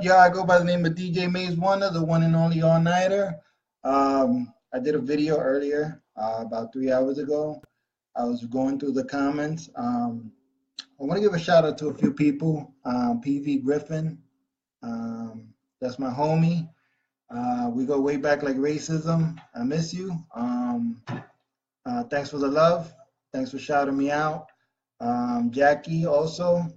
Yeah, I go by the name of DJ Maze Wonder, the one and only all-nighter. I did a video earlier, about 3 hours ago. I was going through the comments. I want to give a shout out to a few people. PV Griffin, that's my homie. We go way back like racism. I miss you. Thanks for the love. Thanks for shouting me out. Jackie also.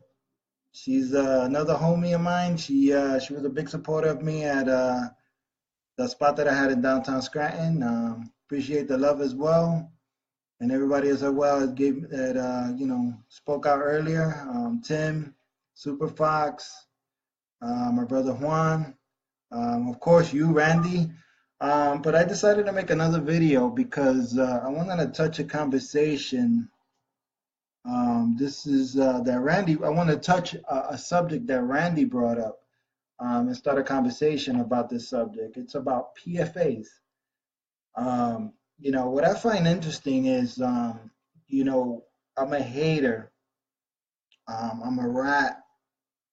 She's another homie of mine. She was a big supporter of me at the spot that I had in downtown Scranton. Appreciate the love as well, and everybody as well that gave that spoke out earlier. Tim, Super Fox, my brother Juan, of course you, Randy. But I decided to make another video because I wanted to touch a conversation. This is that Randy. I want to touch a subject that Randy brought up and start a conversation about this subject. It's about PFAs. What I find interesting is, I'm a hater. I'm a rat,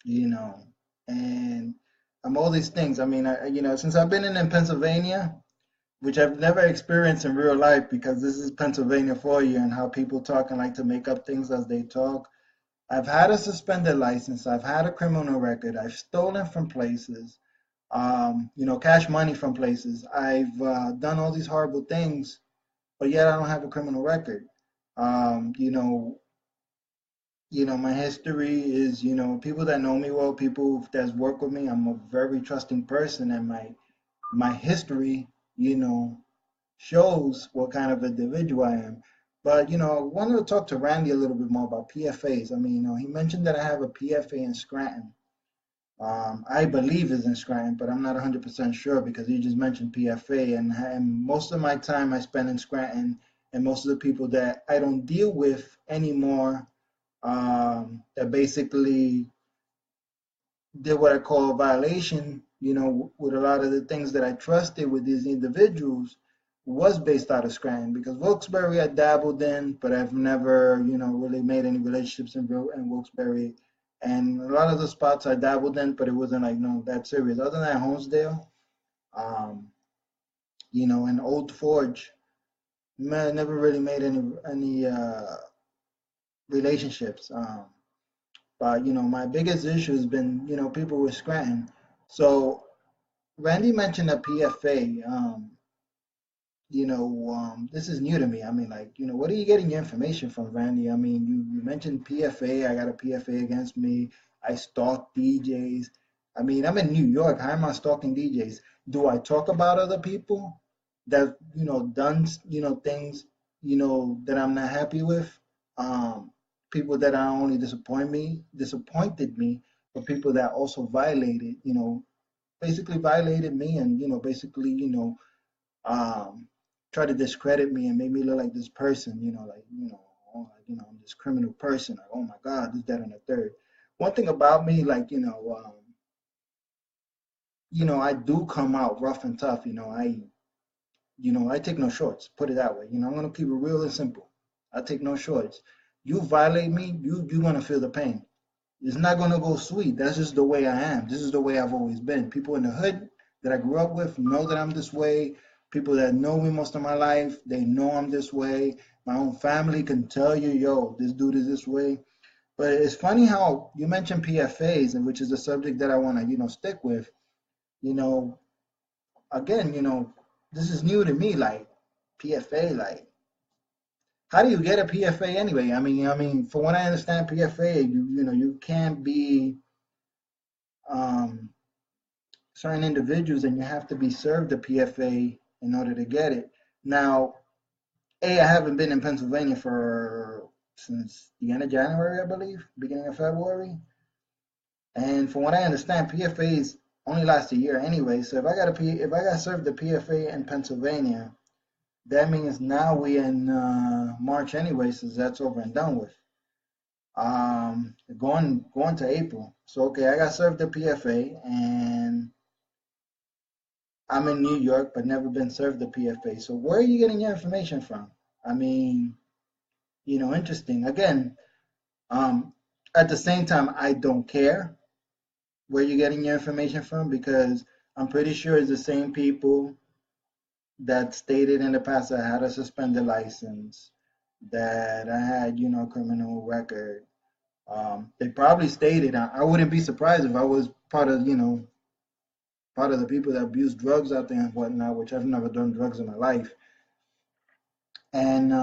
you know, and I'm all these things. I mean, since I've been in Pennsylvania, which I've never experienced in real life because this is Pennsylvania for you and how people talk and like to make up things as they talk. I've had a suspended license. I've had a criminal record. I've stolen from places, cash money from places. I've done all these horrible things, but yet I don't have a criminal record. Um, you know, my history is, people that know me well, people that's worked with me. I'm a very trusting person, and my history, you know, shows what kind of individual I am. But I wanted to talk to Randy a little bit more about PFAs. I mean, he mentioned that I have a PFA in Scranton. I believe is in Scranton, but I'm not 100% sure because he just mentioned PFA, and most of my time I spend in Scranton, and most of the people that I don't deal with anymore, that basically did what I call a violation, with a lot of the things that I trusted with these individuals was based out of Scranton because Wilkes-Barre I dabbled in, but I've never, really made any relationships in Wilkes-Barre. And a lot of the spots I dabbled in, but it wasn't like no that serious. Other than Honesdale, um, and Old Forge, man, never really made any relationships. But my biggest issue has been, people with Scranton. So Randy mentioned a PFA. This is new to me. I mean, like, what are you getting your information from, Randy? I mean, you mentioned PFA. I got a PFA against me. I stalk DJs. I mean, I'm in New York. How am I stalking DJs? Do I talk about other people that, done, things, that I'm not happy with? People that not only disappointed me, but people that also violated, basically violated me and, basically, um, try to discredit me and make me look like this person, I'm this criminal person. Like, oh my God, this, that, and the third. One thing about me, like, I do come out rough and tough. I take no shorts. Put it that way. I'm gonna keep it real and simple. I take no shorts. You violate me, you're gonna feel the pain. It's not gonna go sweet. That's just the way I am. This is the way I've always been. People in the hood that I grew up with know that I'm this way. People that know me most of my life, they know I'm this way. My own family can tell you, yo, this dude is this way. But it's funny how you mentioned PFAs, and which is a subject that I want to, stick with. You know, again, this is new to me. Like PFA, like how do you get a PFA anyway? I mean, from what I understand, PFA, you can't be um, certain individuals, and you have to be served a PFA in order to get it. Now, I haven't been in Pennsylvania for since the end of January, I believe, beginning of February. And from what I understand, PFAs only last a year anyway. So if I got served the PFA in Pennsylvania, that means now we in March anyway, since that's over and done with. Going to April. So okay, I got served the PFA, and I'm in New York, but never been served the PFA. So where are you getting your information from? I mean, interesting. Again, um, at the same time, I don't care. where you're getting your information from, because I'm pretty sure it's the same people that stated in the past that I had a suspended license, that I had, a criminal record. They probably stated, I wouldn't be surprised if I was part of the people that abuse drugs out there and whatnot, which I've never done drugs in my life. And,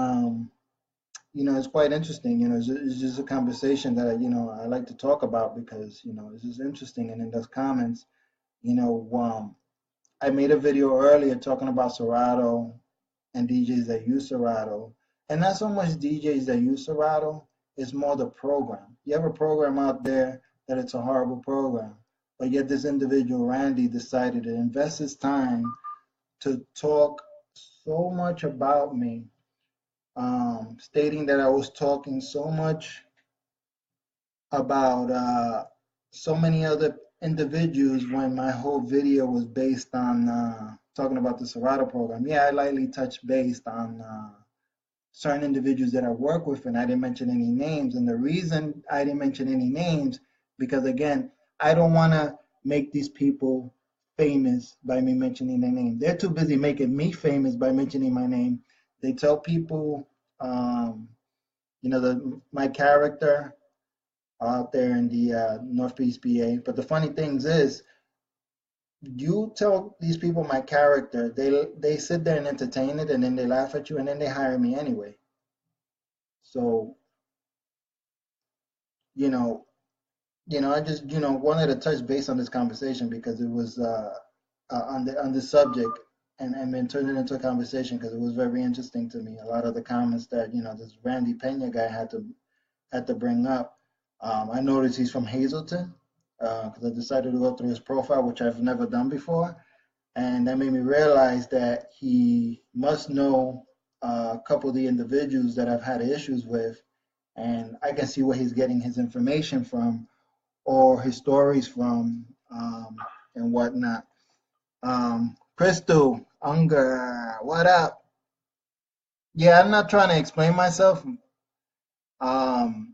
it's quite interesting. It's just a conversation that I like to talk about because, it's just interesting. And in those comments, you know, um, I made a video earlier talking about Serato and DJs that use Serato. And not so much DJs that use Serato, it's more the program. You have a program out there that it's a horrible program, but yet this individual, Randy, decided to invest his time to talk so much about me, stating that I was talking so much about so many other individuals when my whole video was based on talking about the Serato program. Yeah, I lightly touched based on certain individuals that I work with, and I didn't mention any names. And the reason I didn't mention any names, because again, I don't want to make these people famous by me mentioning their name. They're too busy making me famous by mentioning my name. They tell people, my character out there in the Northeast PA. But the funny things is, you tell these people my character, they sit there and entertain it, and then they laugh at you, and then they hire me anyway. So you know, I just wanted to touch base on this conversation because it was on the subject, and then turn it into a conversation because it was very interesting to me. A lot of the comments that this Randy Pena guy had to bring up. I noticed he's from Hazleton because I decided to go through his profile, which I've never done before, and that made me realize that he must know a couple of the individuals that I've had issues with, and I can see where he's getting his information from or his stories from, and whatnot. Crystal Unger, what up? Yeah, I'm not trying to explain myself. Um,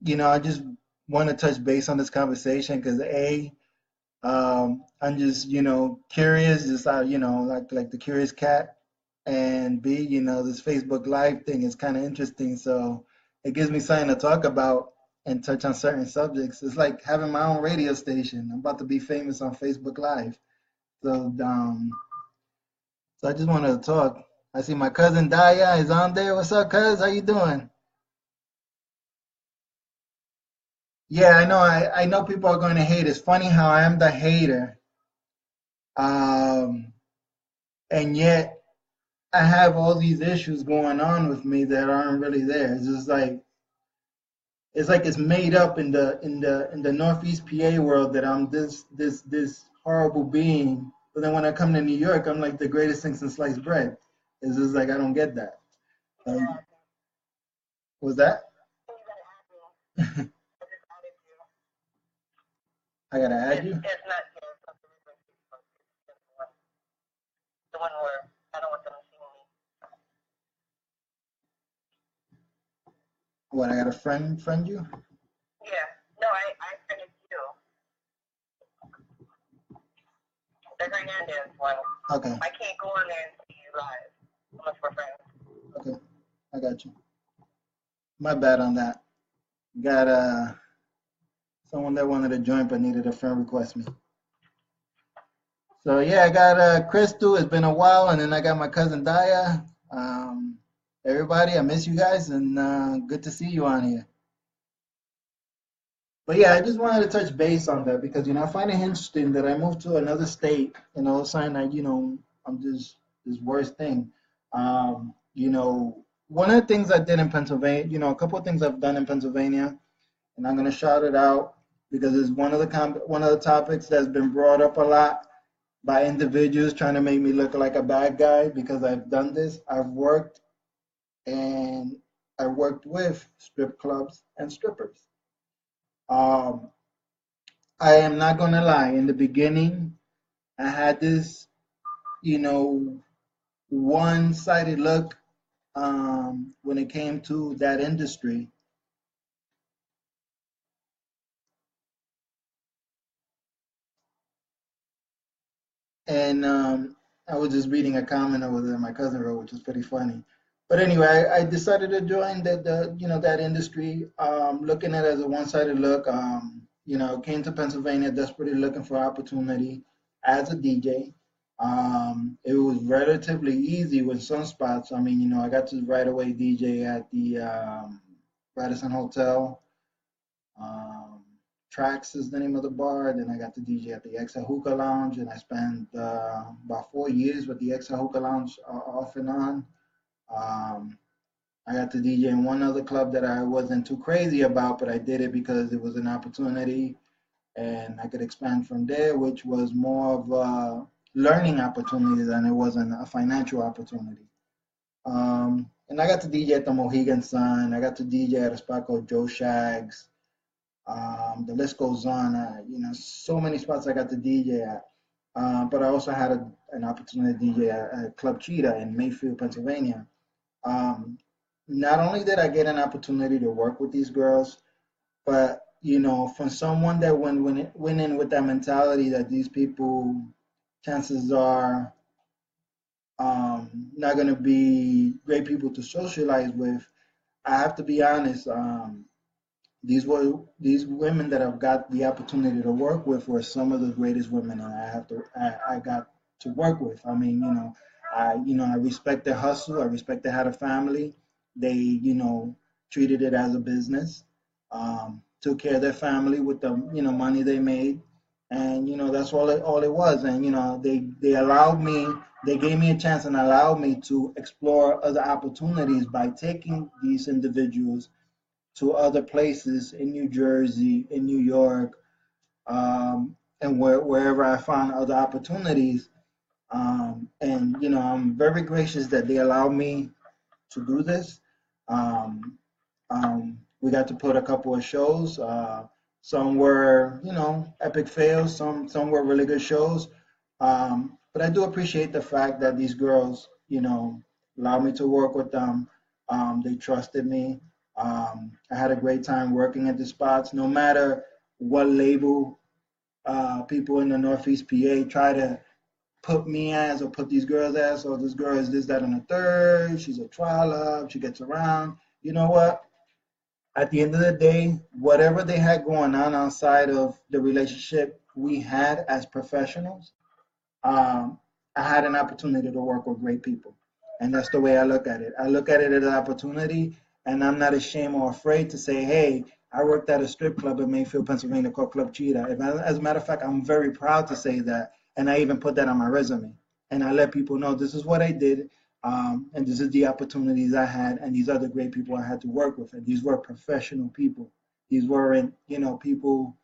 I just want to touch base on this conversation because I'm just curious, just like the curious cat, and B, this Facebook Live thing is kind of interesting, so it gives me something to talk about and touch on certain subjects. It's like having my own radio station. I'm about to be famous on Facebook Live, so I just wanted to talk. I see my cousin Daya is on there. What's up, cuz? How you doing? Yeah, I know. I know people are going to hate. It's funny how I am the hater, um, and yet I have all these issues going on with me that aren't really there. It's like it's made up in the Northeast PA world that I'm this horrible being. But then when I come to New York, I'm like the greatest thing since sliced bread. It's just like I don't get that. Um, was that? I gotta add you. What? I gotta friend you? Okay. Okay. I got you. My bad on that. Got someone that wanted to join but needed a friend request me. So yeah, I got Crystal. It's been a while, and then I got my cousin Daya. Everybody, I miss you guys, and good to see you on here. But yeah, I just wanted to touch base on that because I find it interesting that I moved to another state, and all of a sudden I'm just this worst thing. One of the things I did in Pennsylvania, a couple of things I've done in Pennsylvania, and I'm gonna shout it out because it's one of the topics that's been brought up a lot by individuals trying to make me look like a bad guy because I've done this. And I worked with strip clubs and strippers. Um, I am not gonna lie. In the beginning, I had this, you know, one-sided look when it came to that industry. and I was just reading a comment over there my cousin wrote, which was pretty funny. But anyway, I decided to join that industry, looking at it as a one-sided look. Came to Pennsylvania desperately looking for opportunity as a DJ. It was relatively easy with some spots. I mean, I got to right away DJ at the Radisson Hotel. Um, Tracks is the name of the bar. Then I got to DJ at the Exa Hookah Lounge, and I spent about 4 years with the Exa Hookah Lounge off and on. Um, I got to DJ in one other club that I wasn't too crazy about, but I did it because it was an opportunity and I could expand from there, which was more of a learning opportunity than it wasn't a financial opportunity. And I got to DJ at the Mohegan Sun. I got to DJ at a spot called Joe Shags. The list goes on. So many spots I got to DJ at. But I also had an opportunity to DJ at Club Cheetah in Mayfield, Pennsylvania. Um, Not only did I get an opportunity to work with these girls, but from someone that went in with that mentality that these people, chances are, not going to be great people to socialize with. I have to be honest. These women that I've got the opportunity to work with were some of the greatest women I got to work with. I mean, I respect their hustle. I respect they had a family. They, treated it as a business. Took care of their family with the money they made, and that's all it was. And they allowed me. They gave me a chance and allowed me to explore other opportunities by taking these individuals to other places in New Jersey, in New York, and wherever I found other opportunities. And I'm very gracious that they allowed me to do this. Um, we got to put a couple of shows. Some were, epic fails. Some were really good shows. But I do appreciate the fact that these girls, allowed me to work with them. They trusted me. I had a great time working at the spots. No matter what label people in the Northeast PA try to put me as or put these girls as, or this girl is this, that, and the third. She's a trial she gets around. You know what? At the end of the day, whatever they had going on outside of the relationship we had as professionals, um, I had an opportunity to work with great people. And that's the way I look at it. I look at it as an opportunity, and I'm not ashamed or afraid to say, hey, I worked at a strip club in Mayfield, Pennsylvania called Club Cheetah. As a matter of fact, I'm very proud to say that. And I even put that on my resume. And I let people know this is what I did, and this is the opportunities I had, and these are the great people I had to work with. And these were professional people. These weren't, people,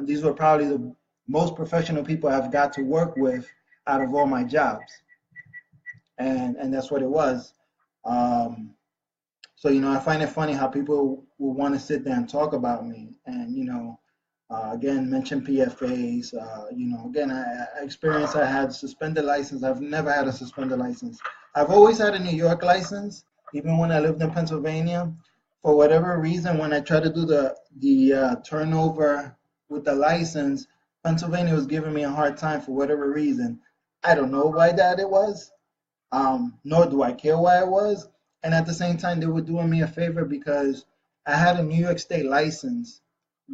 these were probably the most professional people I've got to work with out of all my jobs, and that's what it was. Um, so I find it funny how people will want to sit there and talk about me, and again mention PFAs. Again I experienced I had suspended license. I've never had a suspended license. I've always had a New York license, even when I lived in Pennsylvania. For whatever reason, when I tried to do the turnover with the license, Pennsylvania was giving me a hard time for whatever reason. I don't know why that it was, nor do I care why it was. And at the same time, they were doing me a favor because I had a New York State license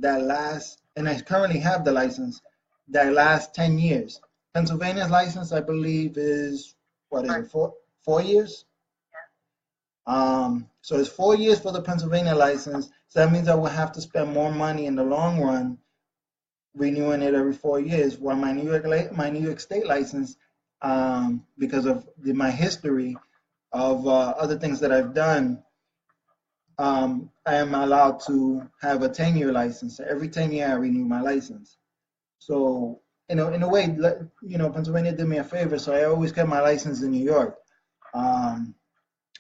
that lasts, and I currently have the license that lasts 10 years. Pennsylvania's license, I believe, is what is it, 4 years? So it's 4 years for the Pennsylvania license. So that means I will have to spend more money in the long run renewing it every 4 years. While my New York State license, because of my history of other things that I've done, I am allowed to have a 10-year license. So every 10 years, I renew my license. So, in a way, Pennsylvania did me a favor. So I always kept my license in New York. Um,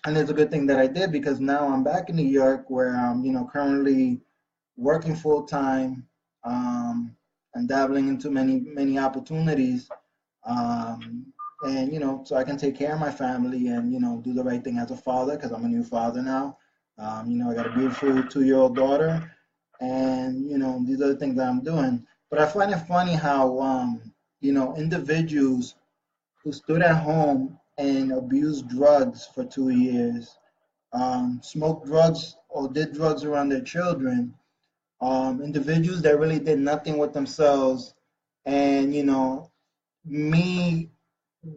and it's a good thing that I did because now I'm back in New York where I'm, currently working full time, and dabbling into many, many opportunities. Um, and, so I can take care of my family and, do the right thing as a father because I'm a new father now. I got a beautiful 2-year-old daughter, and these are the things that I'm doing. But I find it funny how individuals who stood at home and abused drugs for 2 years, smoked drugs or did drugs around their children, individuals that really did nothing with themselves, and me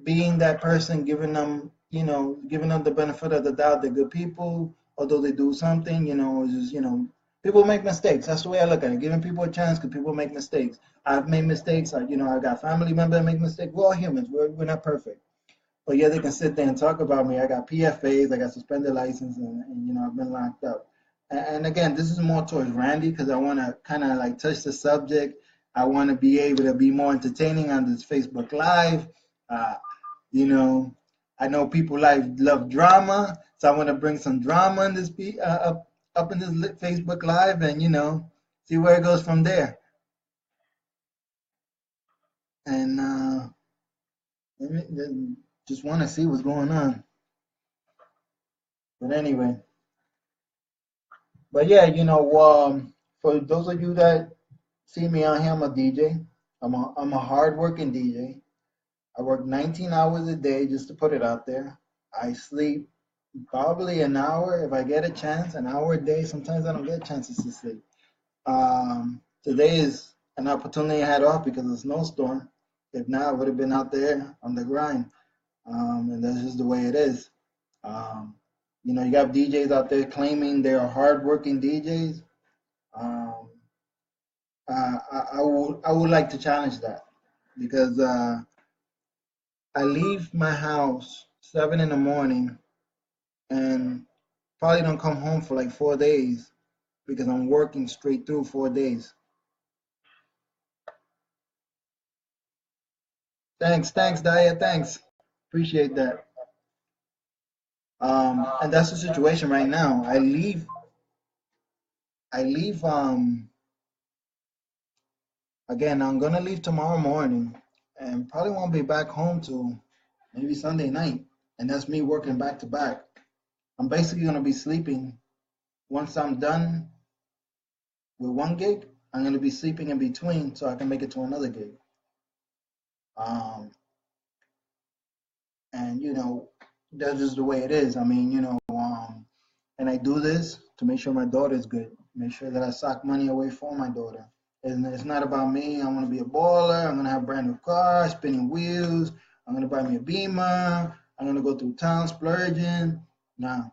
being that person, giving them the benefit of the doubt. They're good people, although they do something, it's just, people make mistakes. That's the way I look at it. Giving people a chance because people make mistakes. I've made mistakes. I got family members that make mistakes. We're all humans. We're not perfect. But yeah, they can sit there and talk about me. I got PFAs, I got suspended license, and I've been locked up. And again, this is more towards Randy because I want to kind of like touch the subject. I want to be able to be more entertaining on this Facebook Live. Uh, you know, I know people love drama, so I want to bring some drama in this up in this Facebook Live, and see where it goes from there. And just want to see what's going on. But anyway. But yeah, for those of you that see me out here, I'm a DJ. I'm a hardworking DJ. I work 19 hours a day just to put it out there. I sleep probably an hour if I get a chance, an hour a day. Sometimes I don't get chances to sleep. Today is an opportunity I had off because of the snowstorm. If not, I would have been out there on the grind. And that's just the way it is. Um, you got DJs out there claiming they are hardworking DJs. Um, I would like to challenge that because I leave my house 7 in the morning and probably don't come home for like 4 days because I'm working straight through 4 days. Thanks, Daya. Thanks, appreciate that. And that's the situation right now. I leave. Again, I'm gonna leave tomorrow morning and probably won't be back home till maybe Sunday night, and that's me working back to back. I'm basically gonna be sleeping once I'm done with one gig. I'm gonna be sleeping in between so I can make it to another gig. Um, and that's just the way it is. I mean, and I do this to make sure my daughter's good, make sure that I sock money away for my daughter. And it's not about me. I want to be a baller. I'm gonna have a brand new car, spinning wheels. I'm gonna buy me a Beamer. I'm gonna go through town splurging. Nah,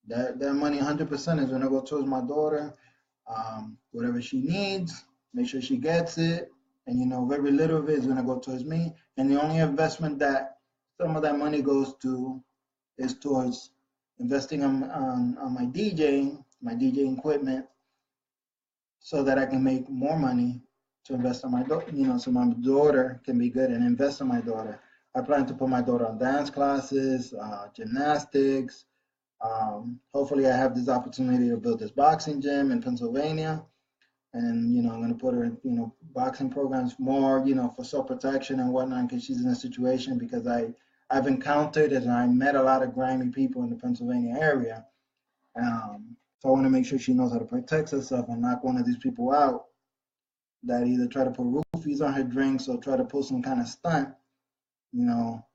that money 100% is gonna go towards my daughter. Whatever she needs, make sure she gets it. And very little of it is gonna go towards me. And the only investment that some of that money goes to is towards investing on my DJing equipment, so that I can make more money to invest on my daughter, so my daughter can be good and invest in my daughter. I plan to put my daughter on dance classes, gymnastics. Hopefully, I have this opportunity to build this boxing gym in Pennsylvania, and I'm going to put her in boxing programs more, for self protection and whatnot, because she's in a situation because I've encountered and I met a lot of grimy people in the Pennsylvania area. So I want to make sure she knows how to protect herself and knock one of these people out that either try to put roofies on her drinks or try to pull some kind of stunt. You know,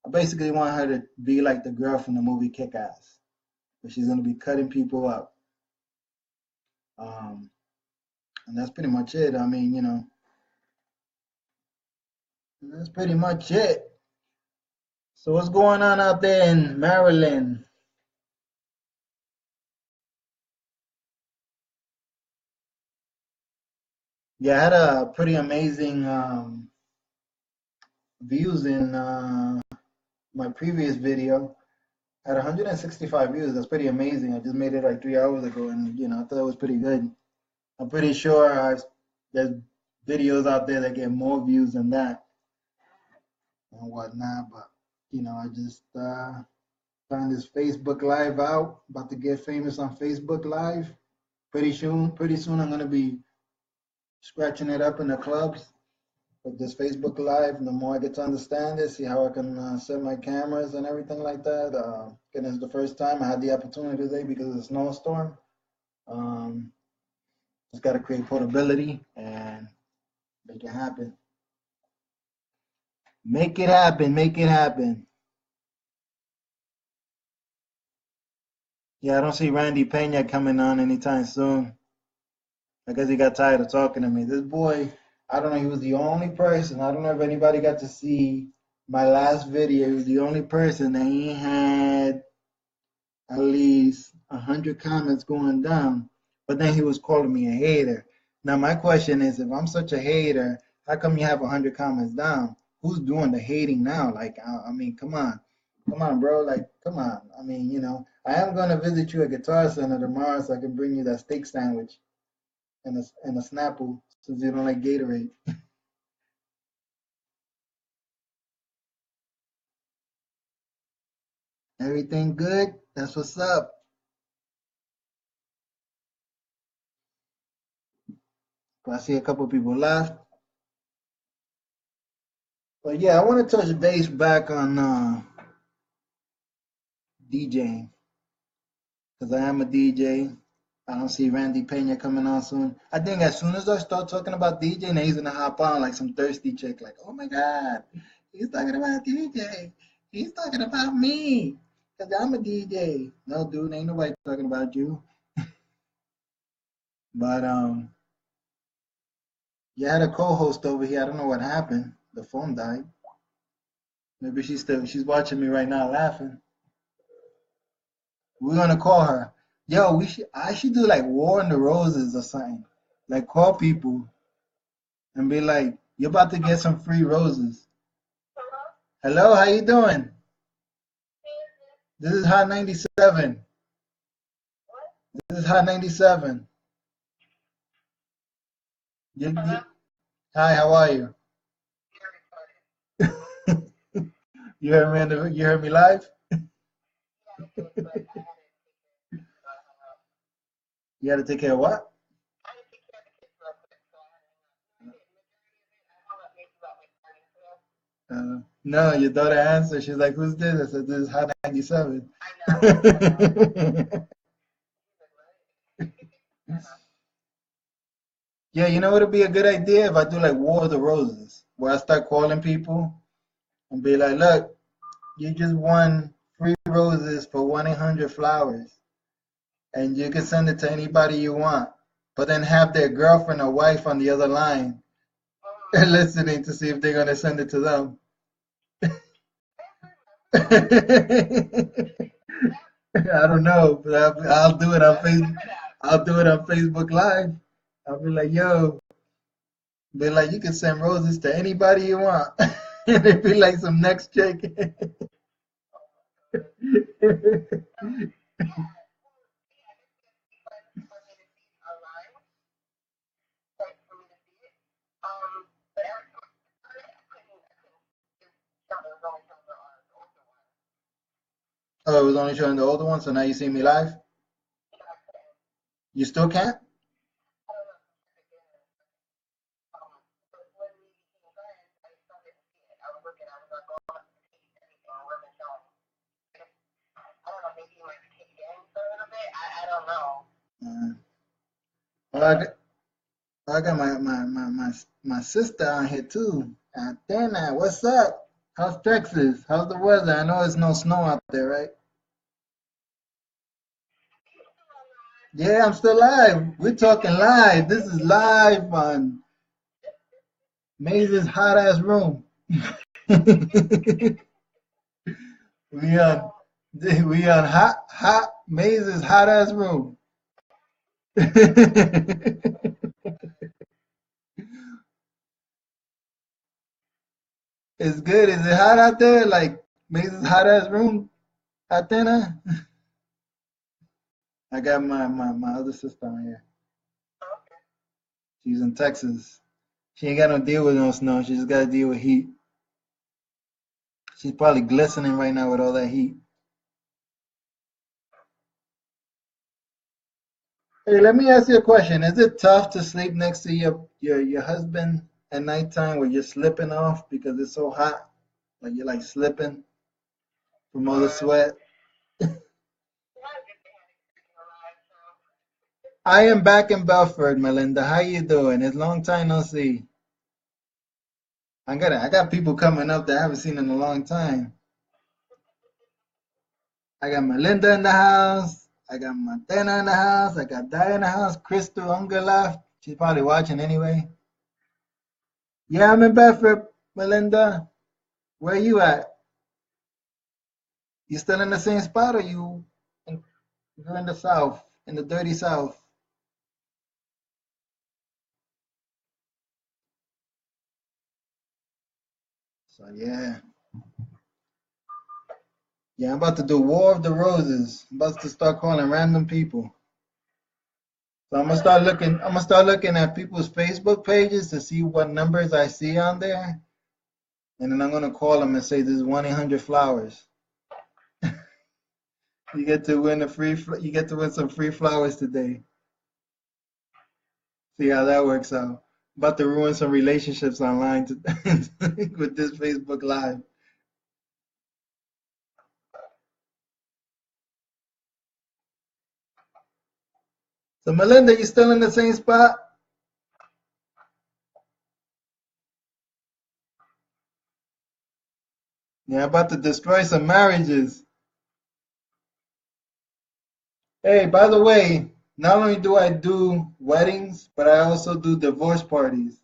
I basically want her to be like the girl from the movie Kick Ass, where she's going to be cutting people up. Um, and that's pretty much it. I mean, that's pretty much it. So what's going on out there in Maryland? Yeah, I had a pretty amazing views in my previous video. Had 165 views. That's pretty amazing. I just made it like 3 hours ago, and I thought it was pretty good. I'm pretty sure there's videos out there that get more views than that and whatnot. But I just found this Facebook Live out. About to get famous on Facebook Live. Pretty soon. Pretty soon, I'm gonna be scratching it up in the clubs with this Facebook Live. And the more I get to understand it, see how I can set my cameras and everything like that. Again, it's the first time I had the opportunity today because of the snowstorm. Um, just got to create portability and make it happen. Make it happen. Make it happen. Yeah, I don't see Randy Pena coming on anytime soon. I guess he got tired of talking to me. This boy, I don't know, he was the only person. I don't know if anybody got to see my last video. He was the only person that he had at least 100 comments going down. But then he was calling me a hater. Now my question is, if I'm such a hater, how come you have 100 comments down? Who's doing the hating now? Like, I mean, come on, bro. Like, come on. I mean, I am gonna visit you at Guitar Center tomorrow, so I can bring you that steak sandwich and a Snapple, since you don't like Gatorade. Everything good? That's what's up. But I see a couple people left. But yeah, I want to touch base back on DJing, because I am a DJ. I don't see Randy Pena coming on soon. I think as soon as I start talking about DJing, he's gonna hop on like some thirsty chick, like, oh my God, he's talking about DJ. He's talking about me, because I'm a DJ. No, dude, ain't nobody talking about you. But you had a co-host over here. I don't know what happened. The phone died. Maybe she's watching me right now laughing. We're gonna call her. Yo, I should do like War in the Roses or something. Like call people and be like, you're about to get some free roses. Hello, how you doing? This is Hot 97. This is Hot 97. Hi, how are you? You heard me live? You had to take care of what? No, your daughter answered. She's like, "Who's this?" I said, "This is Hot 97." Yeah, you know what would be a good idea if I do like War of the Roses, where I start calling people and be like, "Look, you just won free roses for 1-800-Flowers, and you can send it to anybody you want, but then have their girlfriend or wife on the other line listening to see if they're gonna send it to them." I don't know, but I'll do it on Facebook. I'll do it on Facebook Live. I'll be like, "Yo," be like, "You can send roses to anybody you want," and it'd be like some next chick. Oh, it was only showing the older one, so now you see me live. You still can't? Uh, well, I got my sister on here too. Athena, what's up? How's Texas? How's the weather? I know it's no snow out there, right? Yeah, I'm still live. We're talking live. This is live on Maze's hot ass room. we on we on hot Maze's hot ass room. It's good. Is it hot out there? Like Maze's hot ass room, Athena? I got my other sister on here. She's in Texas. She ain't got no deal with no snow. She just got to deal with heat. She's probably glistening right now with all that heat. Hey, let me ask you a question. Is it tough to sleep next to your husband at nighttime where you're slipping off because it's so hot? Like you're like slipping from all the sweat? I am back in Belford, Melinda. How you doing? It's long time no see. I got people coming up that I haven't seen in a long time. I got Melinda in the house. I got Montana in the house. I got Di in the house. Crystal Unger left. She's probably watching anyway. Yeah, I'm in Bedford, Melinda. Where you at? You still in the same spot, or you're in the south, in the dirty south? So yeah, I'm about to do War of the Roses. I'm about to start calling random people. So I'm gonna start looking at people's Facebook pages to see what numbers I see on there, and then I'm gonna call them and say this is 1-800-flowers. You get to win you get to win some free flowers today. See how that works out. About to ruin some relationships online with this Facebook Live. So Melinda, you still in the same spot? Yeah, about to destroy some marriages. Hey, by the way, not only do I do weddings, but I also do divorce parties.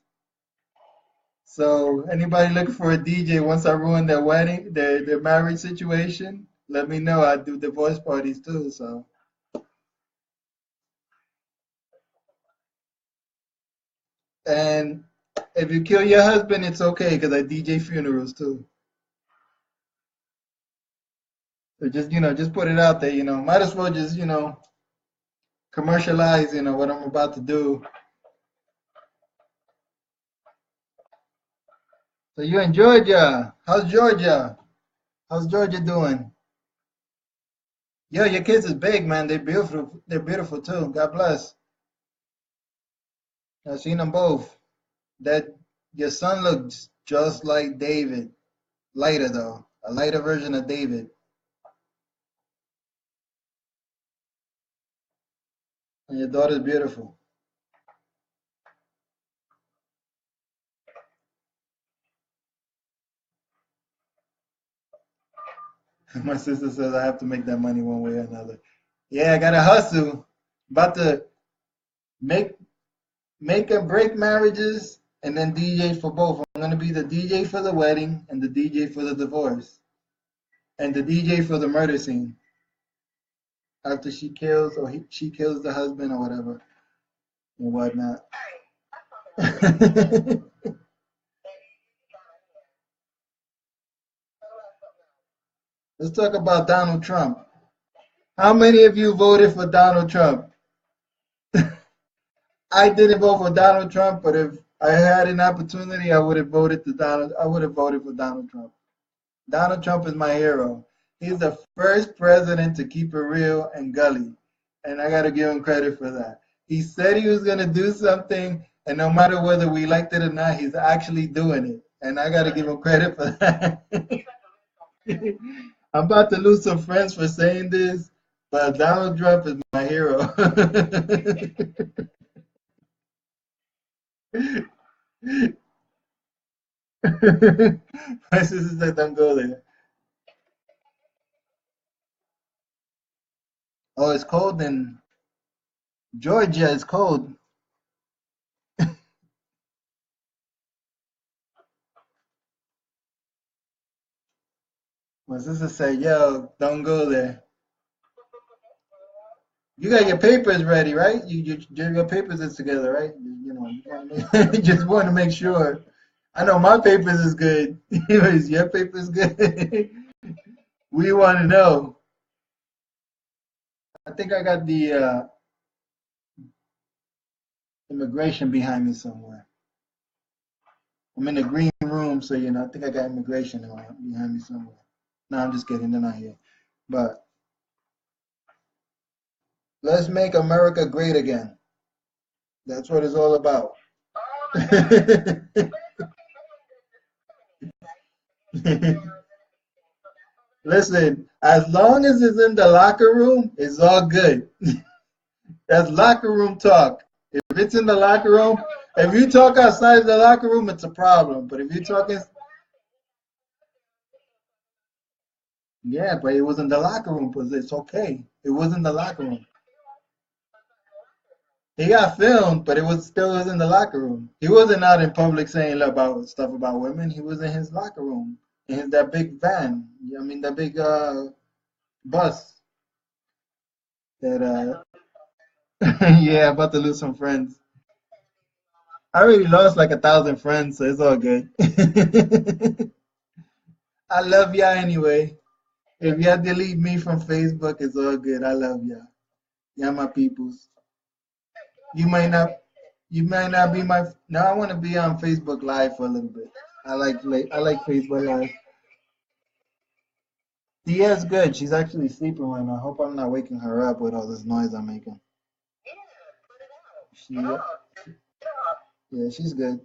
So anybody looking for a DJ once I ruin their wedding, their marriage situation, let me know. I do divorce parties too. So and if you kill your husband, it's okay because I DJ funerals too. So just just put it out there. Might as well just commercialize what I'm about to do. So you in Georgia? How's Georgia? How's Georgia doing? Yo, your kids is big, man. They're beautiful. They're beautiful too. God bless. I've seen them both. That your son looks just like David. Lighter though. A lighter version of David. And your daughter's beautiful. My sister says I have to make that money one way or another. Yeah, I gotta hustle. About to make make and break marriages and then DJ for both. I'm gonna be the DJ for the wedding and the DJ for the divorce. And the DJ for the murder scene. After she kills or she kills the husband or whatever and whatnot. Let's talk about Donald Trump. How many of you voted for Donald Trump? I didn't vote for Donald Trump, but if I had an opportunity, I would have voted for Donald Trump. Donald Trump is my hero. He's the first president to keep it real and gully. And I gotta give him credit for that. He said he was gonna do something, and no matter whether we liked it or not, he's actually doing it. And I gotta give him credit for that. I'm about to lose some friends for saying this, but Donald Trump is my hero. My sister said, "Don't go there." Oh, it's cold in Georgia. It's cold. My sister said, "Yo, don't go there." You got your papers ready, right? Your papers is together, right? Just want to make sure. I know my papers is good. Is your papers good? We want to know. I think I got the immigration behind me somewhere. I'm in the green room, so I think I got immigration behind me somewhere. No, I'm just kidding. They're not here. But let's make America great again. That's what it's all about. Listen, as long as it's in the locker room, it's all good. That's locker room talk. If it's in the locker room, If you talk outside the locker room, it's a problem. But if you're talking, yeah, but it was in the locker room, but it's okay. It was in the locker room. He got filmed, but it was in the locker room. He wasn't out in public saying about stuff about women. He was in his locker room, in that big van. I mean, that big bus. That yeah, about to lose some friends. I already lost like 1,000 friends, so it's all good. I love y'all anyway. If y'all delete me from Facebook, it's all good. I love y'all. Y'all my peoples. You might not, you might not be my. No, I want to be on Facebook Live for a little bit. I like Facebook Live. Dia's good. She's actually sleeping right now. I hope I'm not waking her up with all this noise I'm making. She, yeah, she's good.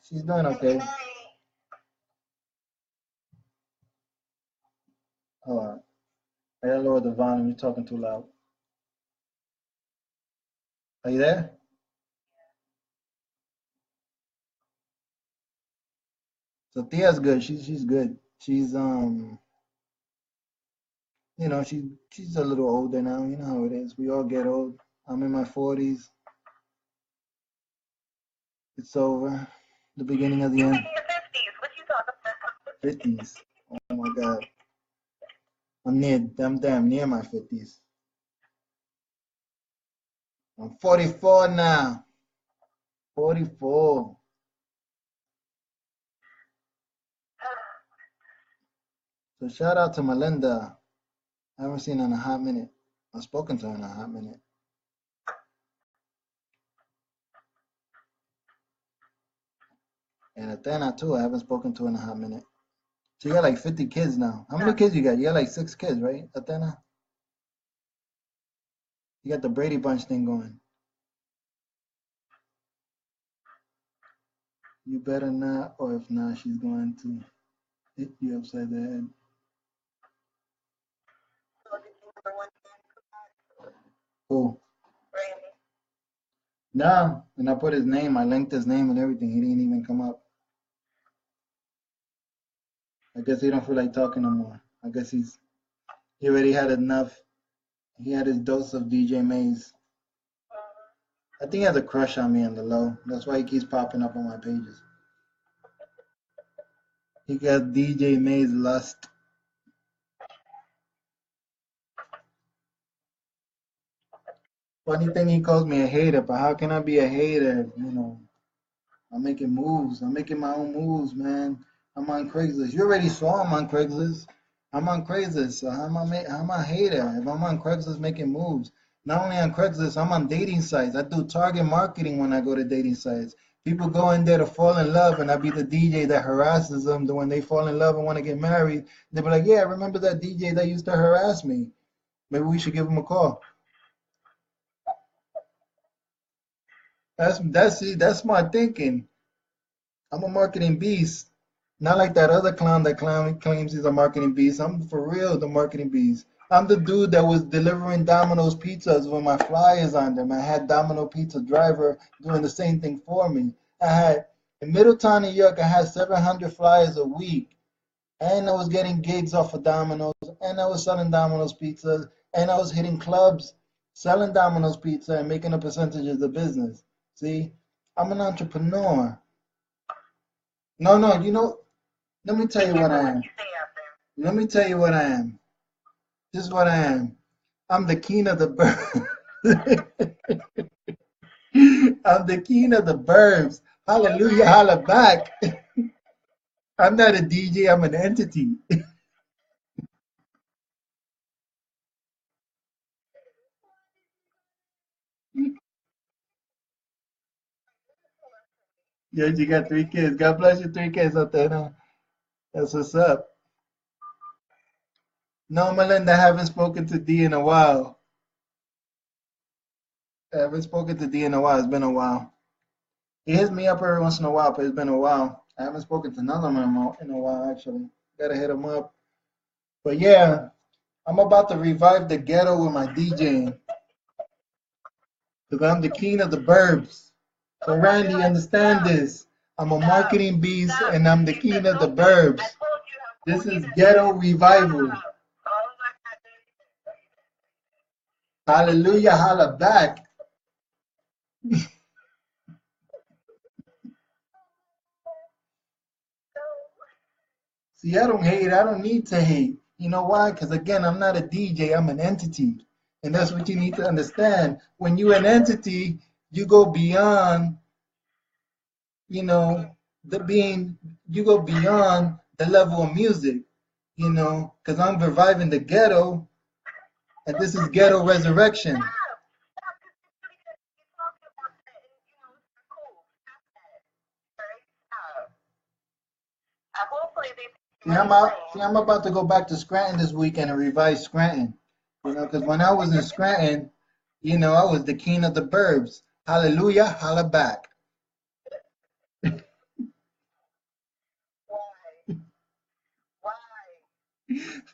She's doing okay. Hold on. I gotta lower the volume. You're talking too loud. Are you there? So Tia's good. She's good. She's she's a little older now. You know how it is. We all get old. I'm in my 40s. It's over. The beginning of the end. 50s. Oh my God. I'm damn near my 50s. I'm 44 now. 44. So shout out to Melinda. I haven't seen her in a hot minute. I've spoken to her in a hot minute. And Athena too. I haven't spoken to her in a hot minute. So you got like 50 kids now. How many kids you got? You got like 6 kids, right, Athena? You got the Brady Bunch thing going. You better not, or if not, she's going to hit you upside the head. Cool. Nah, and I put his name, I linked his name and everything. He didn't even come up. I guess he don't feel like talking no more. I guess he already had enough. He had his dose of DJ Mays. I think he has a crush on me on the low. That's why he keeps popping up on my pages. He got DJ Mays lust. Funny thing, he calls me a hater, but how can I be a hater? I'm making moves. I'm making my own moves, man. I'm on Craigslist. You already saw I'm on Craigslist. I'm on Craigslist. So I'm a hater if I'm on Craigslist making moves. Not only on Craigslist, I'm on dating sites. I do target marketing when I go to dating sites. People go in there to fall in love, and I be the DJ that harasses them. When they fall in love and want to get married, they be like, "Yeah, I remember that DJ that used to harass me. Maybe we should give him a call." That's my thinking. I'm a marketing beast. Not like that other clown that claims he's a marketing beast. I'm for real the marketing beast. I'm the dude that was delivering Domino's pizzas with my flyers on them. I had Domino Pizza driver doing the same thing for me. I had in Middletown, New York, I had 700 flyers a week, and I was getting gigs off of Domino's, and I was selling Domino's pizzas, and I was hitting clubs selling Domino's pizza and making a percentage of the business. See, I'm an entrepreneur. No, no, let me tell you what I am. Let me tell you what I am. This is what I am. I'm the king of the birds. I'm the king of the burbs. Hallelujah, holla back. I'm not a DJ, I'm an entity. Yes, you got 3 kids. God bless you, 3 kids out there now. That's what's up. No, Melinda, I haven't spoken to D in a while. I haven't spoken to D in a while. It's been a while. He hits me up every once in a while, but it's been a while. I haven't spoken to none of them in a while, actually. Gotta hit him up. But yeah, I'm about to revive the ghetto with my DJing because I'm the king of the burbs. So Randy, understand this. I'm a marketing beast and I'm the king of the burbs. This is ghetto revival. Hallelujah, holla back. See, I don't hate. I don't need to hate. You know why? Because again, I'm not a DJ. I'm an entity. And that's what you need to understand. When you're an entity, you go beyond, you know, you go beyond the level of music, because I'm reviving the ghetto, and this is ghetto resurrection. I'm about to go back to Scranton this weekend and revise Scranton. Because when I was in Scranton, I was the king of the burbs. Hallelujah, holla back.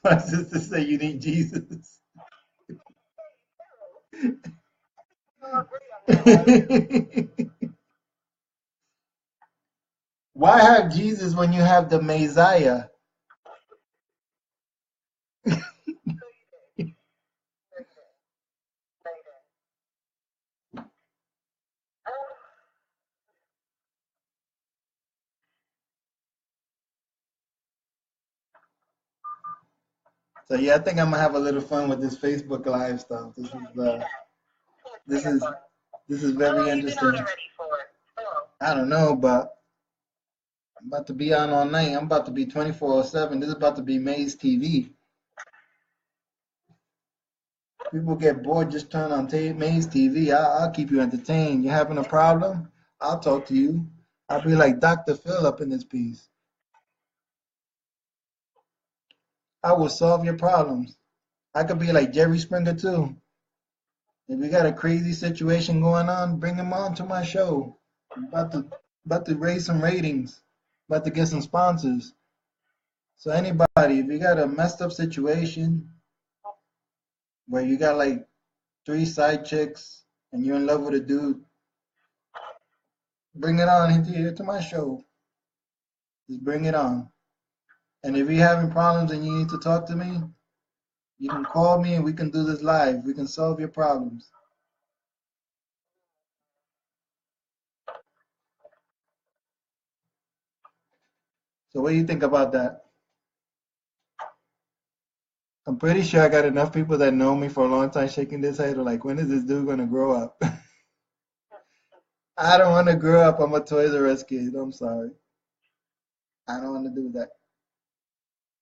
My sister said you need Jesus. Why have Jesus when you have the Messiah? So yeah, I think I'm gonna have a little fun with this Facebook Live stuff. This is this is very interesting. I don't know, but I'm about to be on all night. I'm about to be 24/7. This is about to be Maze TV. People get bored, just turn on Maze TV. I'll keep you entertained. You having a problem? I'll talk to you. I'll be like Dr. Phil up in this piece. I will solve your problems. I could be like Jerry Springer too. If we got a crazy situation going on, bring him on to my show. I'm about to raise some ratings. About to get some sponsors. So anybody, if you got a messed up situation where you got like 3 side chicks and you're in love with a dude, bring it on into here to my show. Just bring it on. And if you're having problems and you need to talk to me, you can call me and we can do this live. We can solve your problems. So what do you think about that? I'm pretty sure I got enough people that know me for a long time shaking this head like, when is this dude gonna grow up? I don't want to grow up. I'm a Toys R Us kid. I'm sorry. I don't want to do that.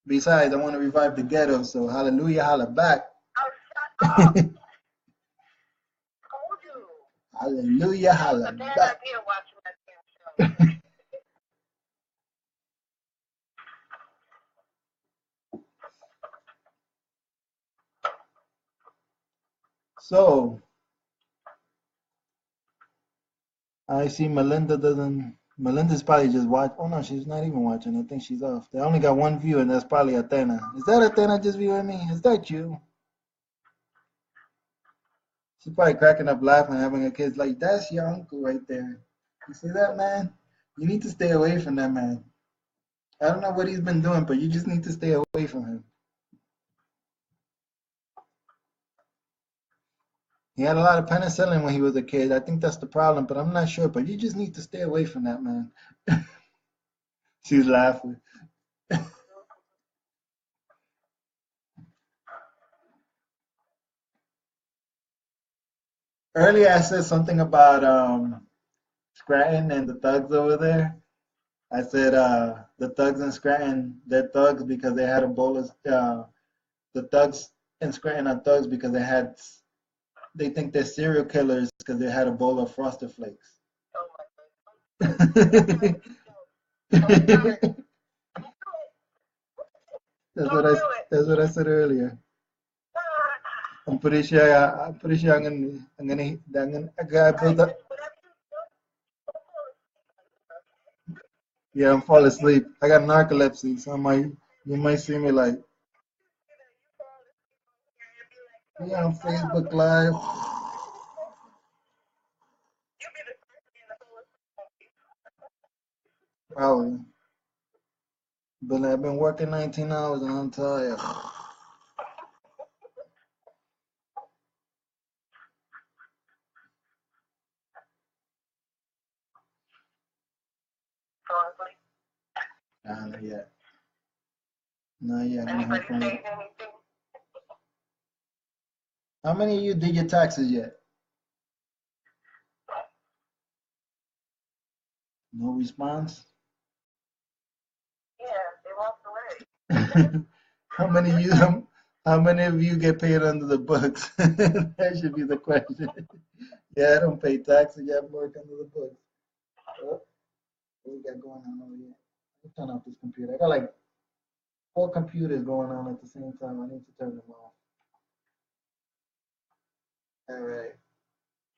Besides, I want to revive the ghetto, so hallelujah, holla back. Hallelujah, holla back. So, I see Melinda's probably just watch. Oh no, she's not even watching. I think she's off. They only got one view, and that's probably Athena. Is that Athena just viewing me? Is that you? She's probably cracking up laughing, having her kids like, that's your uncle right there. You see that, man? You need to stay away from that man. I don't know what he's been doing, but you just need to stay away from him. He had a lot of penicillin when he was a kid. I think that's the problem, but I'm not sure. But you just need to stay away from that man. She's laughing. Earlier, I said something about Scranton and the thugs over there. I said the thugs in Scranton, they're thugs because they had a bowl of the thugs in Scranton are thugs because they think they're serial killers because they had a bowl of Frosted Flakes. that's what I that's what I said earlier. I'm pretty sure I got built up. Yeah, I'm falling asleep. I got narcolepsy, so you might see me like, yeah, on Facebook Live. Probably. But I've been working 19 hours and I'm tired. Nah, not yet. Not yet. How many of you did your taxes yet? No response? How many of you how many of you get paid under the books? That should be the question. Yeah, I don't pay taxes yet, I'm working under the books. Oh, what we got going on over here? Let me turn off this computer. I got like 4 computers going on at the same time. I need to turn them off. All right.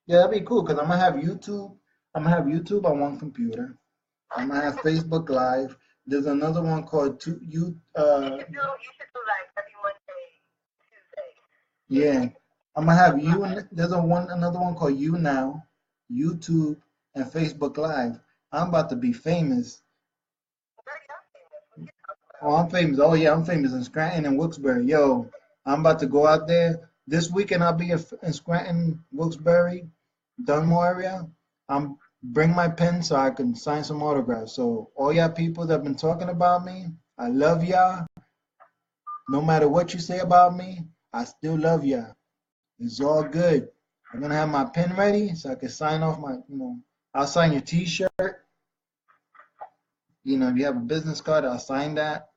Yeah, that'd be cool because I'm gonna have YouTube. I'm gonna have YouTube on one computer. I'm gonna have Facebook Live. There's another one called you. Yeah, I'm gonna have you. There's another one called You Now, YouTube, and Facebook Live. I'm about to be famous. Oh, I'm famous. Oh yeah, I'm famous in Scranton and Wilkes-Barre. Yo, I'm about to go out there this weekend. I'll be in Scranton, Wilkes-Barre, Dunmore area. I'm bring my pen so I can sign some autographs. So all y'all people that have been talking about me, I love y'all. No matter what you say about me, I still love y'all. It's all good. I'm gonna have my pen ready so I can sign off I'll sign your T-shirt. If you have a business card, I'll sign that.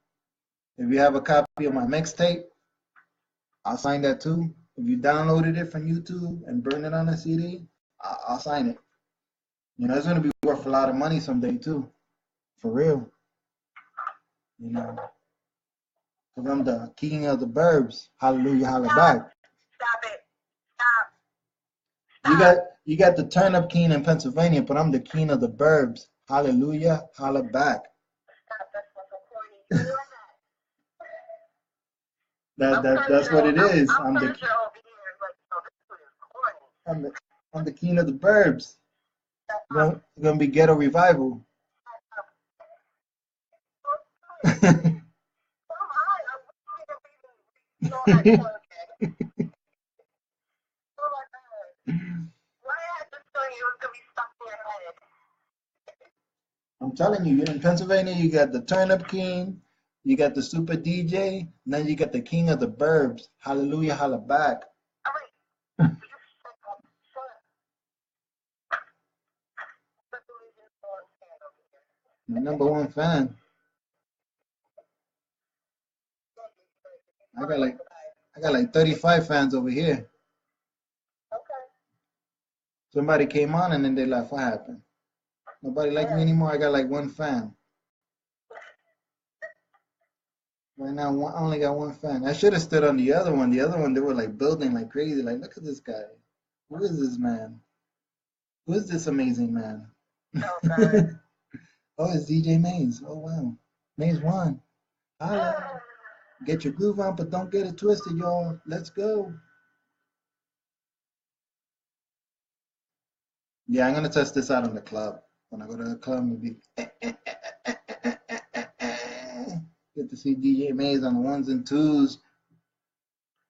If you have a copy of my mixtape, I'll sign that too. If you downloaded it from YouTube and burned it on a CD, I'll sign it. It's gonna be worth a lot of money someday too, for real. Because I'm the king of the burbs. Hallelujah, holla back. You got the turnip king in Pennsylvania, but I'm the king of the burbs. Hallelujah, holla back. That's what it is. I'm the king of the burbs. It's gonna be ghetto revival. I'm telling you, in Pennsylvania, you got the turnip king, you got the super DJ, and then you got the king of the burbs. Hallelujah, holla back. My number one fan. I got like 35 fans over here. Somebody came on and then they left. What happened? Nobody like me anymore. I got like one fan. Right now, I only got one fan. I should have stood on the other one. The other one, they were like building like crazy. Like, look at this guy. Who is this man? Who is this amazing man? Oh, it's DJ Maze. Oh, wow. Maze won. Holla. Get your groove on, but don't get it twisted, y'all. Let's go. Yeah, I'm going to test this out in the club. When I go to the club, maybe get to see DJ Maze on the ones and twos,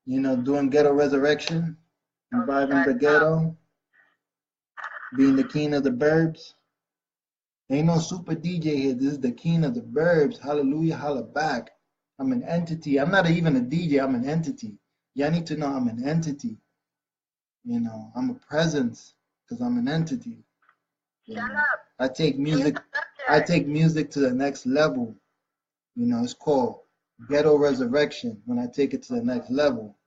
doing ghetto resurrection, reviving the ghetto, being the king of the burbs. Ain't no super DJ here. This is the king of the burbs. Hallelujah, holla back. I'm an entity. I'm not even a DJ. I'm an entity. Y'all need to know I'm an entity. I'm a presence because I'm an entity. Shut up. I take music. I take music to the next level. It's called ghetto resurrection when I take it to the next level.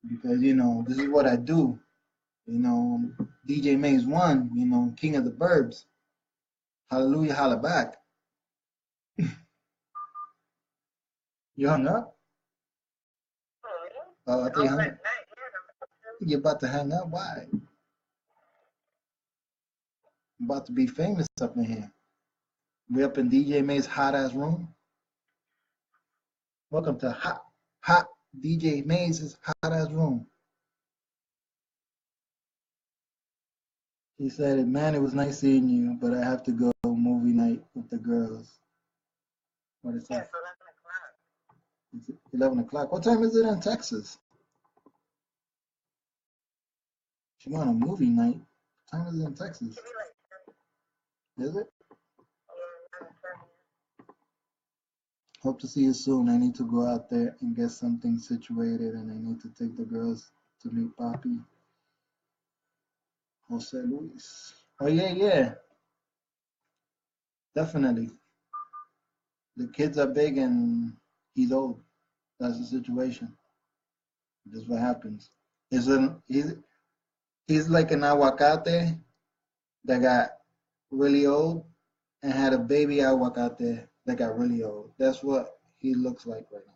Because this is what I do. DJ Maze won. King of the burbs. Hallelujah, holla back. You hung up? Oh, I think you hung up. You're about to hang up? Why? I'm about to be famous up in here. We up in DJ Maze's hot ass room. Welcome to hot DJ Maze's hot ass room. He said, "Man, it was nice seeing you, but I have to go movie night." with the girls. What is that? It's 11 o'clock. What time is it in Texas? She on a movie night. What time is it in Texas? Is it? Hope to see you soon. I need to go out there and get something situated, and I need to take the girls to meet Papi, Jose Luis. Oh, yeah, yeah. Definitely. The kids are big and he's old. That's the situation. That's what happens. He's like an aguacate that got really old and had a baby aguacate that got really old. That's what he looks like right now.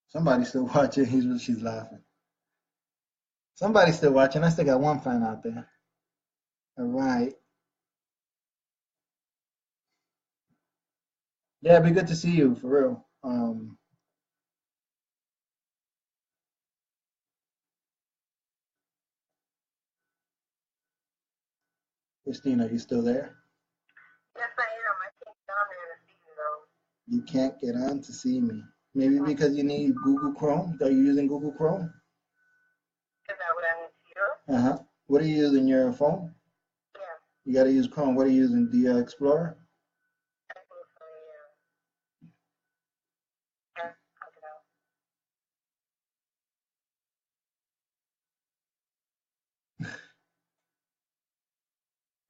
Somebody's still watching. She's laughing. Somebody's still watching. I still got one fan out there. All right. Yeah, it'd be good to see you for real. Christina, you still there? You can't get on to see me. Maybe because you need Google Chrome. Are you using Google Chrome? Uh-huh. What are you using? Your phone? You got to use Chrome. What are you using? The Explorer?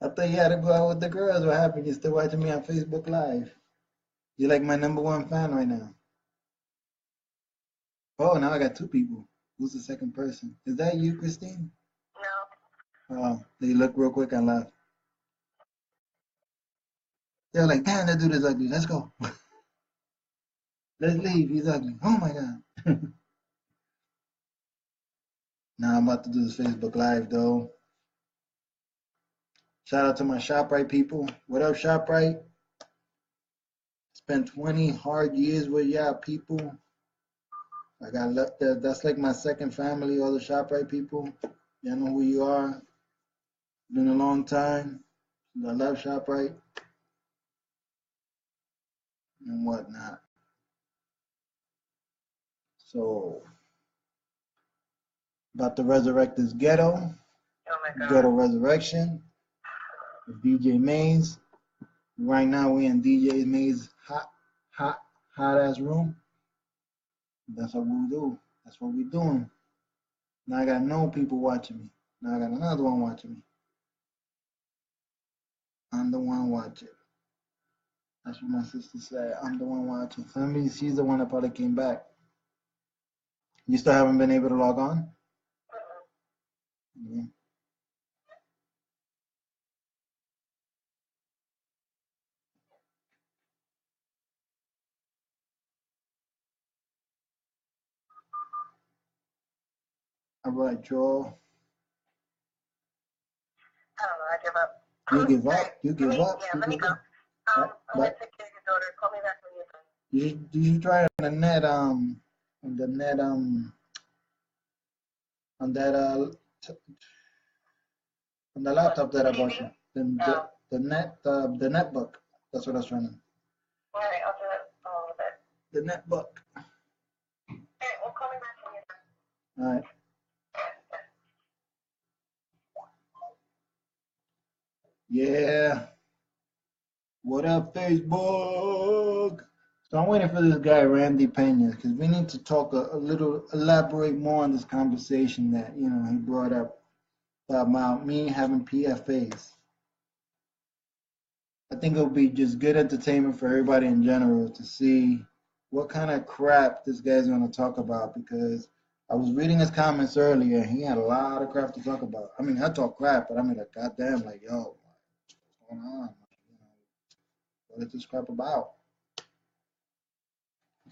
I thought you had to go out with the girls. What happened? You still watching me on Facebook Live? You're like my number one fan right now. Oh, now I got two people. Who's the second person? Is that you, Christine? Oh, they look real quick and laugh. They're like, damn, that dude is ugly. Let's go. Let's leave. He's ugly. Oh my God. Now I'm about to do this Facebook Live though. Shout out to my ShopRite people. What up, ShopRite? Spent 20 hard years with y'all people. I got left there. That's like my second family, all the ShopRite people. Y'all know who you are. Been a long time. I love ShopRite and whatnot. So, about to resurrect this ghetto. Ghetto Resurrection with DJ Maze. Right now we in DJ Maze hot ass room. That's what we do. That's what we doing. Now I got no people watching me. Now I got another one watching me. I'm the one watching. That's what my sister said. I'm the one watching. Somebody, she's the one that probably came back. You still haven't been able to log on? Yeah. All right, Joel. You give up? You give up? You give up? But you should try on the net on the net on that on the laptop that I bought you. The netbook. That's what I was trying to. The netbook. All right. Yeah. What up, Facebook? So I'm waiting for this guy, Randy Pena, because we need to talk a little, elaborate more on this conversation that, he brought up about me having PFAs. I think it'll be just good entertainment for everybody in general to see what kind of crap this guy's going to talk about, because I was reading his comments earlier and he had a lot of crap to talk about. I mean, I talk crap, but I mean, like, goddamn, like, yo, what's going on? What is this crap about?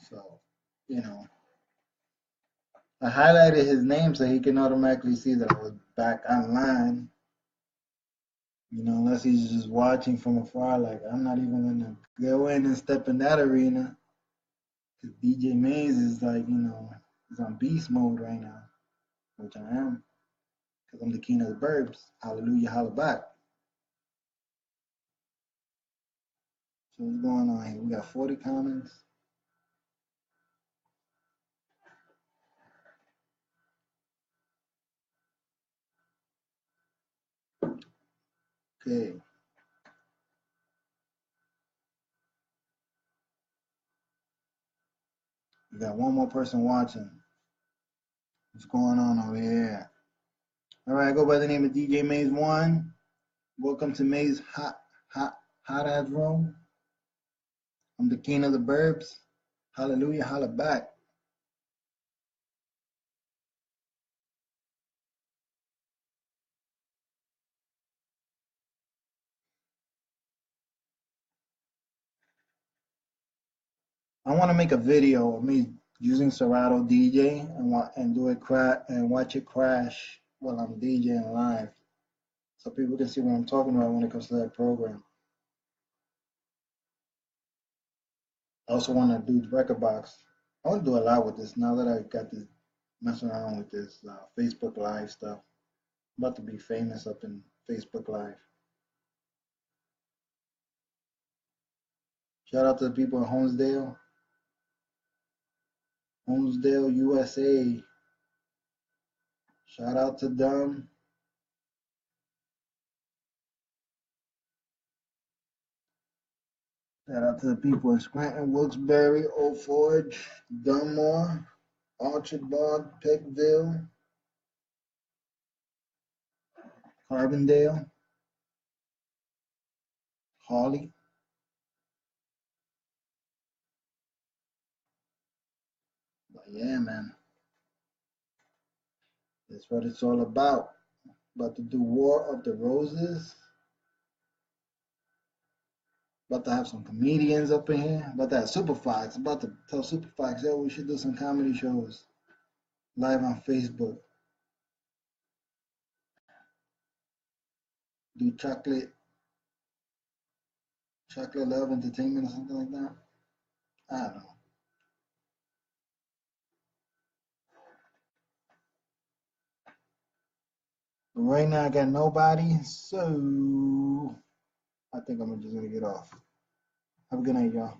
So, you know, I highlighted his name so he can automatically see that I was back online. Unless he's just watching from afar, like I'm not even gonna go in and step in that arena. Because DJ Mays is like, he's on beast mode right now, which I am, because I'm the king of the burbs. Hallelujah, holla back. So what's going on here? We got 40 comments. Okay. We got one more person watching. What's going on over here? All right, I go by the name of DJ Maze One. Welcome to Maze Hot Ass Room. I'm the king of the burbs. Hallelujah, holla back. I want to make a video of me using Serato DJ and do it and watch it crash while I'm DJing live, so people can see what I'm talking about when it comes to that program. I also want to do the record box. I want to do a lot with this now that I got this messing around with this Facebook Live stuff. I'm about to be famous up in Facebook Live. Shout out to the people in Honesdale, USA. Shout out to them. Shout out to the people in Scranton, Wilkes-Barre, Old Forge, Dunmore, Orchard Bog, Peckville, Carbondale, Hawley. But yeah, man, that's what it's all about. About to do War of the Roses. About to have some comedians up in here. About to have Super Fox. About to tell Super Fox, yo, we should do some comedy shows live on Facebook. Do chocolate love entertainment or something like that. I don't know. But right now I got nobody, so I think I'm just gonna get off. Have a good night, y'all.